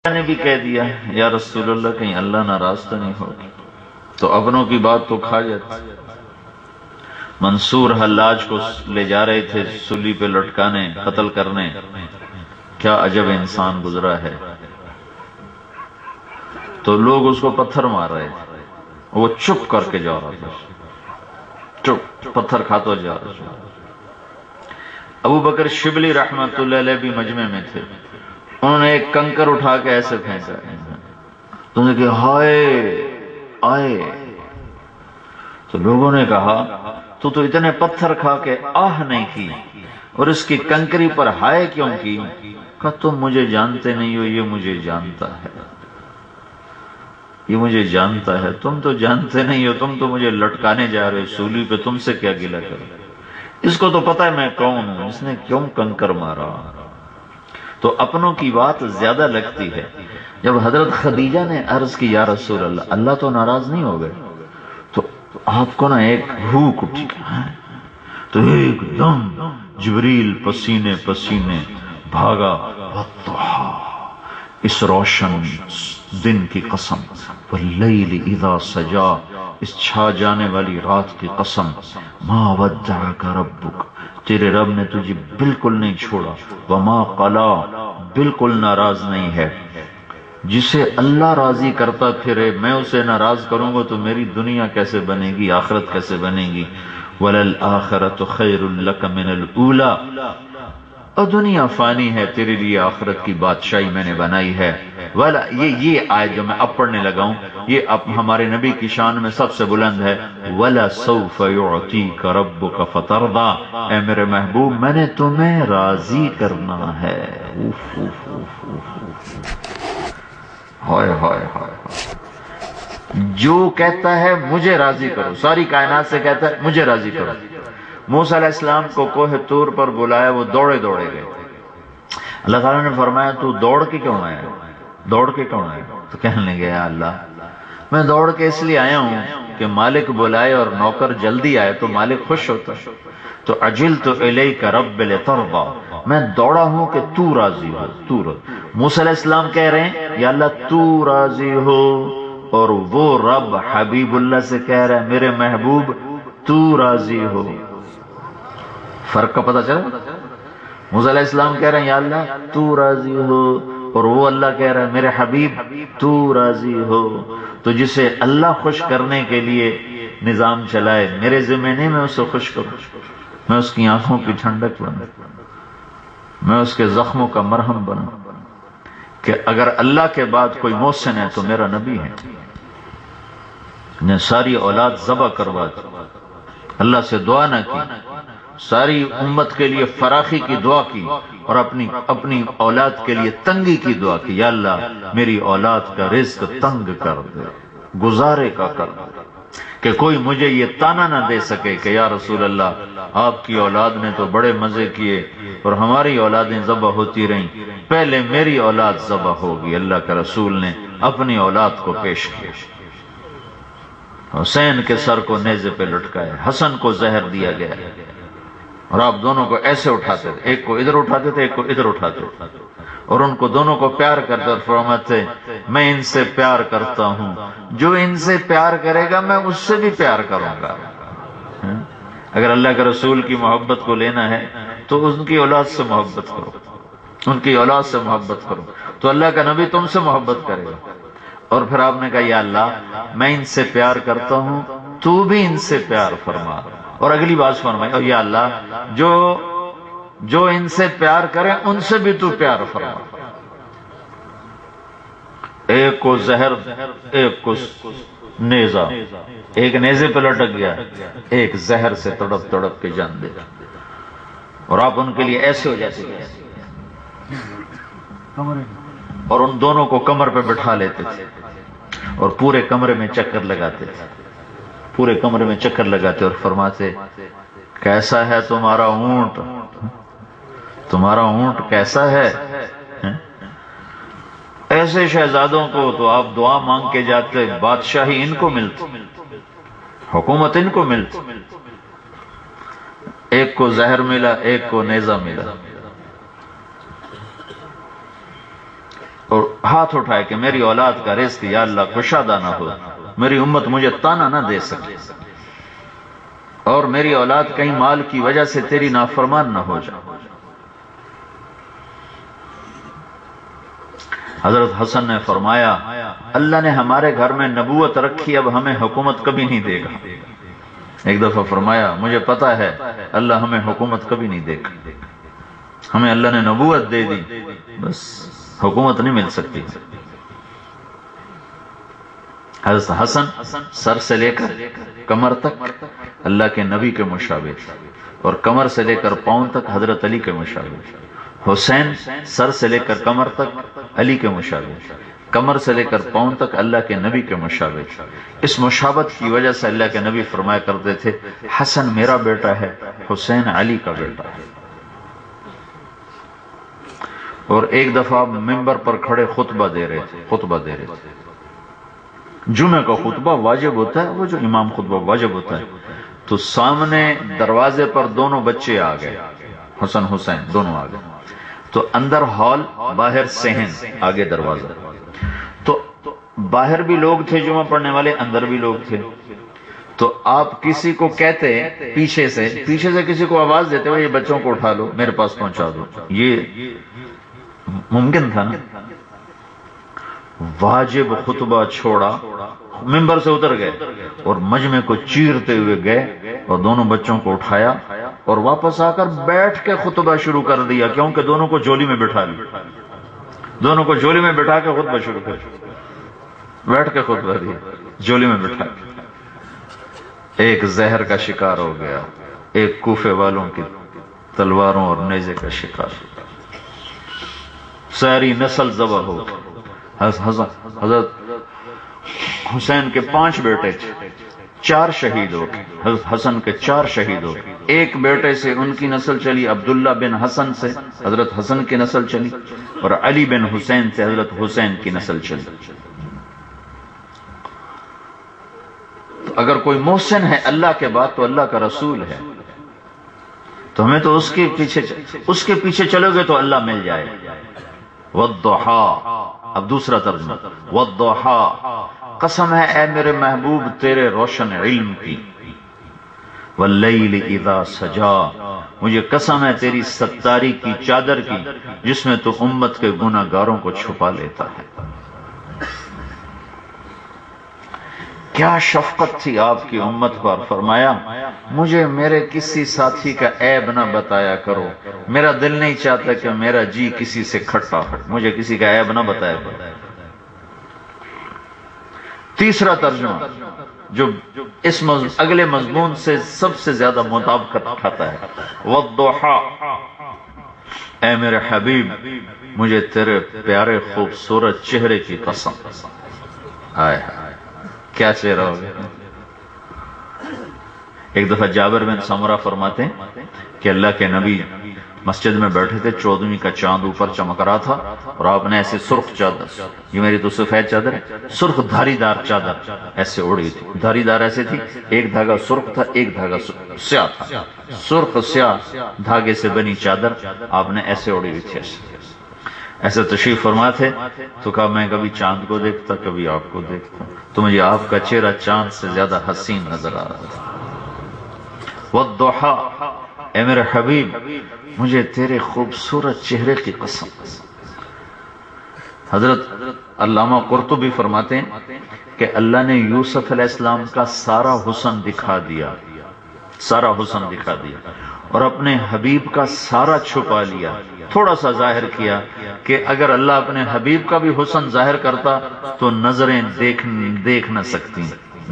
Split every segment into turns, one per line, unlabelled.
نے بھی کہہ دیا یا رسول اللہ کہیں اللہ ناراض تو نہیں ہوگی، تو اپنوں کی بات تو کھا جاتی۔ منصور حلاج کو لے جا رہے تھے سولی پہ لٹکانے، قتل کرنے، کیا عجب انسان گزرا ہے، تو لوگ اس کو پتھر مار رہے تھے، وہ چپ کر کے جا رہا تھا، چپ پتھر کھاتا جا رہا تھا۔ ابو بکر شبلی رحمت اللہ علیہ بھی مجمع میں تھے، انہوں نے ایک کنکر اٹھا کے ایسے پھینکا، تو انہوں نے کہا ہائے آئے، تو لوگوں نے کہا تو اتنے پتھر کھا کے آہ نہیں کی اور اس کی کنکری پر ہائے کیوں کی؟ کہا تم مجھے جانتے نہیں ہو، یہ مجھے جانتا ہے، یہ مجھے جانتا ہے، تم تو جانتے نہیں ہو، تم تو مجھے لٹکانے جا رہے سولی پہ، تم سے کیا گلہ کرو، اس کو تو پتہ ہے میں کون ہوں، اس نے کیوں کنکر مارا۔ تو اپنوں کی بات زیادہ لگتی ہے۔ جب حضرت خدیجہ نے عرض کی یا رسول اللہ، اللہ تو ناراض نہیں ہو گئے، تو آپ کو نا ایک بھوک اٹھی، تو ایک دم جبریل پسینے پسینے بھاگا، والضحی، اس روشن دن کی قسم، واللیل اذا سجا، اس چھا جانے والی رات کی قسم، ما ودعک ربک، تیرے رب نے تجھے بالکل نہیں چھوڑا، وما قلا، بالکل ناراض نہیں ہے۔ جسے اللہ راضی کرتا پھرے میں اسے ناراض کروں گا تو میری دنیا کیسے بنے گی، آخرت کیسے بنے گی؟ وَلَلْآخِرَةُ خَيْرٌ لَكَ مِنَ الْأُولَى، اور دنیا فانی ہے، تیرے لیے آخرت کی بادشاہی میں نے بنائی ہے۔ یہ آیت جو میں اب پڑھنے لگا ہوں، یہ اب ہمارے نبی کی شان میں سب سے بلند ہے۔ وَلَسَوْفَ يُعْطِيكَ رَبُّكَ فَتَرْضَىٰ، اے میرے محبوب میں نے تمہیں راضی کرنا ہے۔ ہائے ہائے ہائے، جو کہتا ہے مجھے راضی کرو، ساری کائنات سے کہتا ہے مجھے راضی کرو۔ موسیٰ علیہ السلام کو کوہ طور پر بلایا، وہ دوڑے دوڑے گئے، اللہ تعالیٰ نے فرمایا تو دوڑ کے کیوں آیا، دوڑ کے کیوں آیا؟ تو کہنے لگے یا اللہ میں دوڑ کے اس لیے آیا ہوں کہ مالک بلائے اور نوکر جلدی آئے تو مالک خوش ہوتا، تو عجلت الیک رب لترضی، میں دوڑا ہوں کہ تو راضی ہو، تو راضی۔ موسیٰ علیہ السلام کہہ رہے ہیں یا اللہ تو راضی ہو، اور وہ رب حبیب اللہ سے کہہ رہا ہے میرے محبوب تو راضی ہو۔ فرق کا پتہ چلا؟ موسیٰ علیہ السلام کہہ رہے ہیں یا اللہ تو راضی ہو، اور وہ اللہ کہہ رہا ہے میرے حبیب تو راضی ہو۔ تو جسے اللہ خوش کرنے کے لیے نظام چلائے، میرے ذمہ نہیں میں اسے خوش کروں، میں اس کی آنکھوں کی ٹھنڈک بنوں، میں اس کے زخموں کا مرہم بنوں، کہ اگر اللہ کے بعد کوئی محسن ہے تو میرا نبی ہے۔ نے ساری اولاد ذبح کروا دی، اللہ سے دعا نہ کی، ساری امت کے لیے فراخی کی دعا کی، اور اپنی اولاد کے لیے تنگی کی دعا کی، یا اللہ میری اولاد کا رزق تنگ کر دے، گزارے کا کر دے، کہ کوئی مجھے یہ تانا نہ دے سکے کہ یا رسول اللہ آپ کی اولاد نے تو بڑے مزے کیے اور ہماری اولادیں ذبح ہوتی رہیں، پہلے میری اولاد ذبح ہوگی۔ اللہ کے رسول نے اپنی اولاد کو پیش کیا، حسین کے سر کو نیزے پہ لٹکایا، حسن کو زہر دیا گیا، اور آپ دونوں کو ایسے اٹھاتے تھے، ایک کو ادھر اٹھاتے تھے ایک کو ادھر اٹھاتے تھے، اور ان کو دونوں کو پیار کرتے اور فرماتے میں ان سے پیار کرتا ہوں، جو ان سے پیار کرے گا میں اس سے بھی پیار کروں گا۔ اگر اللہ کے رسول کی محبت کو لینا ہے تو ان کی اولاد سے محبت کرو، ان کی اولاد سے محبت کرو، تو اللہ کا نبی تم سے محبت کرے گا۔ اور پھر آپ نے کہا یا اللہ میں ان سے پیار کرتا ہوں تو بھی ان سے پیار فرما، اور اگلی بات فرمائی اور یا اللہ جو ان سے پیار کرے ان سے بھی تو پیار فرما۔ ایک کو زہر، ایک کو نیزہ، ایک نیزے پہ لٹک گیا، ایک زہر سے تڑپ تڑپ کے جان دے، اور آپ ان کے لیے ایسے ہو جاتے ہیں، اور ان دونوں کو کمر پہ بٹھا لیتے تھے اور پورے کمرے میں چکر لگاتے تھے، پورے کمرے میں چکر لگاتے اور فرماتے کیسا ہے تمہارا اونٹ، تمہارا اونٹ کیسا ہے؟ ایسے شہزادوں کو تو آپ دعا مانگ کے جاتے، بادشاہی ان کو ملتی، حکومت ان کو ملتی، ایک کو زہر ملا ایک کو نیزہ ملا، اور ہاتھ اٹھائے کہ میری اولاد کا رزق یا اللہ کشادہ نہ ہو، میری امت مجھے تانا نہ دے سکے، اور میری اولاد کہیں مال کی وجہ سے تیری نافرمان نہ ہو جائے۔ حضرت حسن نے فرمایا اللہ نے ہمارے گھر میں نبوت رکھی، اب ہمیں حکومت کبھی نہیں دے گا۔ ایک دفعہ فرمایا مجھے پتا ہے اللہ ہمیں حکومت کبھی نہیں دے گا، ہمیں اللہ نے نبوت دے دی، بس حکومت نہیں مل سکتی۔ حضرت حسن سر سے لے کر کمر تک اللہ کے نبی کے مشابہ، اور کمر سے لے کر پاؤں تک حضرت علی کے مشابہ۔ حسین سر سے لے کر کمر تک علی کے مشابہ، کمر سے لے کر پاؤں تک اللہ کے نبی کے مشابہ۔ اس مشابہت کی وجہ سے اللہ کے نبی فرمایا کرتے تھے حسن میرا بیٹا ہے، حسین علی کا بیٹا ہے۔ اور ایک دفعہ ممبر پر کھڑے خطبہ دے رہے تھے۔ جمعہ کا خطبہ واجب ہوتا ہے، وہ جو امام خطبہ واجب ہوتا ہے، تو سامنے دروازے پر دونوں بچے آ گئے، حسن حسین دونوں آ گئے، تو اندر ہال، باہر صحن، آگے دروازہ، تو باہر بھی لوگ تھے جمعہ پڑھنے والے، اندر بھی لوگ تھے۔ تو آپ کسی کو کہتے پیچھے سے کسی کو آواز دیتے ہوئے یہ بچوں کو اٹھا لو میرے پاس پہنچا دو، یہ ممکن تھا نا؟ واجب خطبہ چھوڑا، ممبر سے اتر گئے اور مجمع کو چیرتے ہوئے گئے اور دونوں بچوں کو اٹھایا اور واپس آ کر بیٹھ کے خطبہ شروع کر دیا، کیونکہ دونوں کو جولی میں بٹھا لیا، دونوں کو جولی میں بٹھا کے خطبہ شروع کر دیا، بیٹھ کے خطبہ دیا جولی میں بٹھا کے۔ ایک زہر کا شکار ہو گیا، ایک کوفے والوں کی تلواروں اور نیزے کا شکار، ساری نسل ذبح ہو گئی۔ حضرت حسین کے 5 بیٹے تھے، 4 شہید ہو گئے، حضرت حسن کے 4 شہید ہو گئے۔ ایک بیٹے سے ان کی نسل چلی، عبداللہ بن حسن سے حضرت حسن کی نسل چلی، اور علی بن حسین سے حضرت حسین کی نسل چلی۔ تو اگر کوئی محسن ہے اللہ کے بعد تو اللہ کا رسول ہے، تو ہمیں تو اس کے پیچھے چلو گے تو اللہ مل جائے۔ والضحا، اب دوسرا ترجمہ، والضحا، قسم ہے اے میرے محبوب تیرے روشن علم کی، واللیل اذا سجا، مجھے قسم ہے تیری ستاری کی چادر کی جس میں تو امت کے گناہ گاروں کو چھپا لیتا ہے۔ کیا شفقت تھی آپ کی امت پر، فرمایا مجھے میرے کسی ساتھی کا عیب نہ بتایا کرو، میرا دل نہیں چاہتا کہ میرا جی کسی سے کھٹا ہو، مجھے کسی کا عیب نہ بتایا کرو۔ تیسرا ترجمہ جو اس اگلے مضمون سے سب سے زیادہ مطابقت کھاتا ہے، والضحا، اے میرے حبیب مجھے تیرے پیارے خوبصورت چہرے کی قسم، آئے کیا چہرہ ہو گیا۔ ایک دفعہ جابر بن سمرہ فرماتے ہیں کہ اللہ کے نبی مسجد میں بیٹھے تھے، 14ویں کا چاند اوپر چمک رہا تھا، اور آپ نے ایسے سرخ چادر، یہ میری تو سفید چادر ہے، سرخ دھاری دار چادر ایسے اڑی تھی، دھاری دار ایسے تھی، ایک دھاگا سرخ تھا ایک دھاگا سیاہ تھا، سرخ سیاہ دھاگے سے بنی چادر آپ نے ایسے اڑی ہوئی تھی، ایسے تشریف فرما تھے۔ تو کہا میں کبھی چاند کو دیکھتا کبھی آپ کو دیکھتا، تو مجھے آپ کا چہرہ چاند سے زیادہ حسین نظر آ رہا تھا۔ والضحا، اے میرے حبیب مجھے تیرے خوبصورت چہرے کی قسم۔ حضرت علامہ قرطبی فرماتے ہیں کہ اللہ نے یوسف علیہ السلام کا سارا حسن دکھا دیا، سارا حسن دکھا دیا، اور اپنے حبیب کا سارا چھپا لیا، تھوڑا سا ظاہر کیا کہ اگر اللہ اپنے حبیب کا بھی حسن ظاہر کرتا تو نظریں دیکھ نہ سکتی،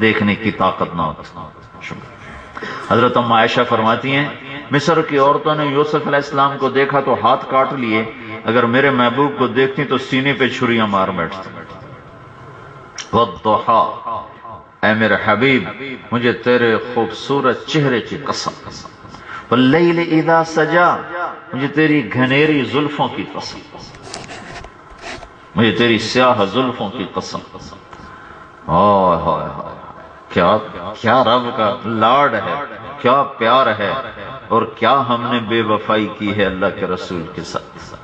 دیکھنے کی طاقت نہ ہوتی۔ حضرت ام عائشہ فرماتی ہیں مصر کی عورتوں نے یوسف علیہ السلام کو دیکھا تو ہاتھ کاٹ لیے، اگر میرے محبوب کو دیکھتی تو سینے پہ چھریاں مار بیٹھتی۔ والضحا، اے میرے حبیب مجھے تیرے خوبصورت چہرے کی قسم، واللیل اذا سجا، مجھے تیری گھنیری زلفوں کی قسم، مجھے تیری سیاہ زلفوں کی قسم۔ ہائے ہائے ہائے، کیا رب کا لاڈ ہے، کیا پیار ہے، اور کیا ہم نے بے وفائی کی ہے اللہ کے رسول کے ساتھ۔